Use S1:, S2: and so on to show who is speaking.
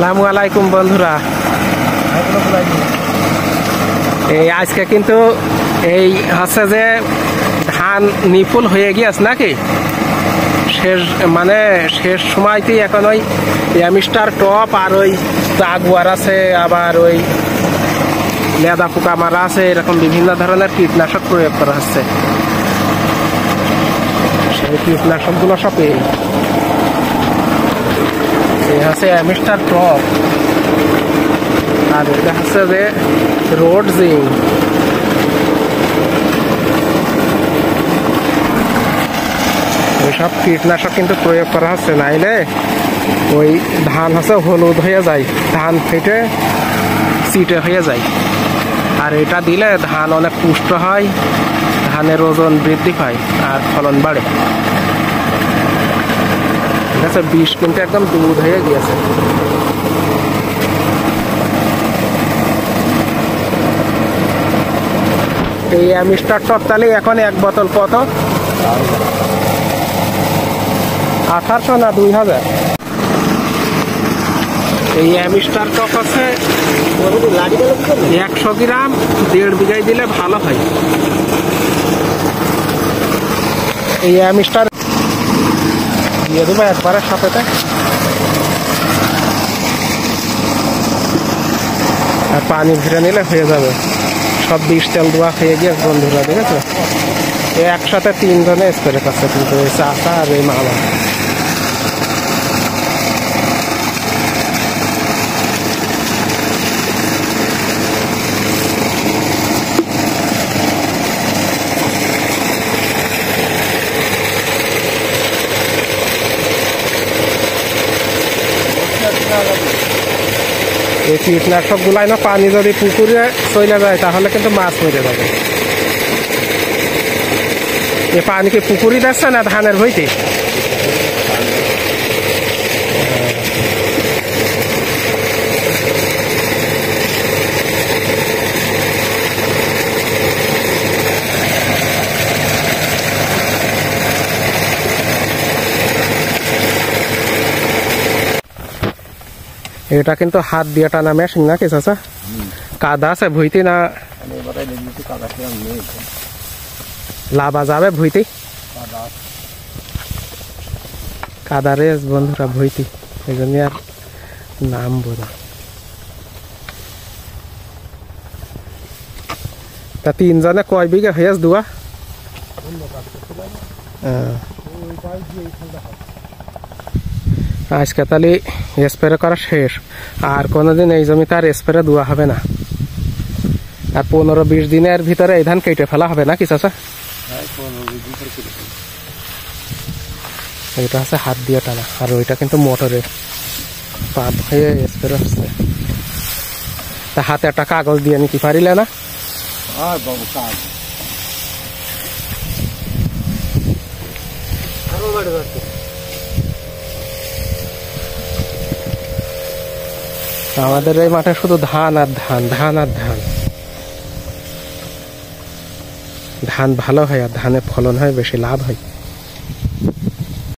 S1: আসসালামু আলাইকুম বন্ধুরা। এই আজকে কিন্তু এই হচ্ছে যে ধান নিপুল হয়ে গিয়েছে নাকি শেষ, মানে শেষ সময়তেই এখন ওই মিস্টার টপ আর ওই জাগুয়ার আছে, আবার ওই লেদা পোকা মারা আছে, এরকম বিভিন্ন ধরনের কীটনাশক প্রয়োগ করা হচ্ছে। সেই কীটনাশকগুলো সব এই হচ্ছে মিস্টার টপ, আর এটা হচ্ছে যে রোড জিং। এইসব কীটনাশক কিন্তু প্রয়োগ করা হচ্ছে, নাইলে ওই ধান হচ্ছে হলুদ হয়ে যায়, ধান ফেটে চিটে হয়ে যায়। আর এটা দিলে ধান অনেক পুষ্ট হয়, ধানের ওজন বৃদ্ধি পায় আর ফলন বাড়ে। ঠিক আছে, বিষ কিন্তু একদম দুধ হয়ে গিয়েছে। এই মিস্টার টপ তাহলে এখন এক বোতল কত? 1800 না 2000? এই মিস্টার টপ আছে 100 গ্রাম 1.5 বিঘায় দিলে ভালো হয়। এই মিস্টার দিয়ে দেবো একবারের সাথে, আর পানি ভিড়ে নিলে হয়ে যাবে। সব বিষ তেল দেওয়া হয়ে গিয়ে বন্ধুরা, ঠিক আছে। একসাথে 3 জনে স্প্রে করছে, কিন্তু এই চাষা আর এই মামা। এই কীটনাশক গুলাই না পানি যদি পুকুরে চলে যায় তাহলে কিন্তু মাছ মরে যাবে। এ পানি কি পুকুরি যাচ্ছে না ধানের ভইতে? এটা কিন্তু হাত দিয়ে টানা মেশিন নাকি চাচা? কাদা আছে ভুইতে না লাভা যাবে ভুইতে? কাদা রে বন্ধুরা ভুইতে, এই জন্য আর নাম বোঝা। তা 3 জনে কয় বিঘা হয়েছে দুয়া? আজকে তাহলে স্প্রে করা শেষ, আর কোনোদিন এই জমিতে আর স্প্রে দেওয়া হবে না। আর 15-20 দিনের ভিতরে এই ধান কেটে ফেলা হবে নাকি চাচা? এটা হচ্ছে হাত দিয়ে টানা, আর ওইটা কিন্তু মোটরে পাম্প হয়ে স্প্রে হচ্ছে। তা হাতে একটা কাগজ দিয়ে নিতে পারিলে না? আমাদের এই মাঠে শুধু ধান আর ধান, ধান আর ধান। ধান ভালো হয় আর ধানে ফলন হয়, বেশি লাভ হয়।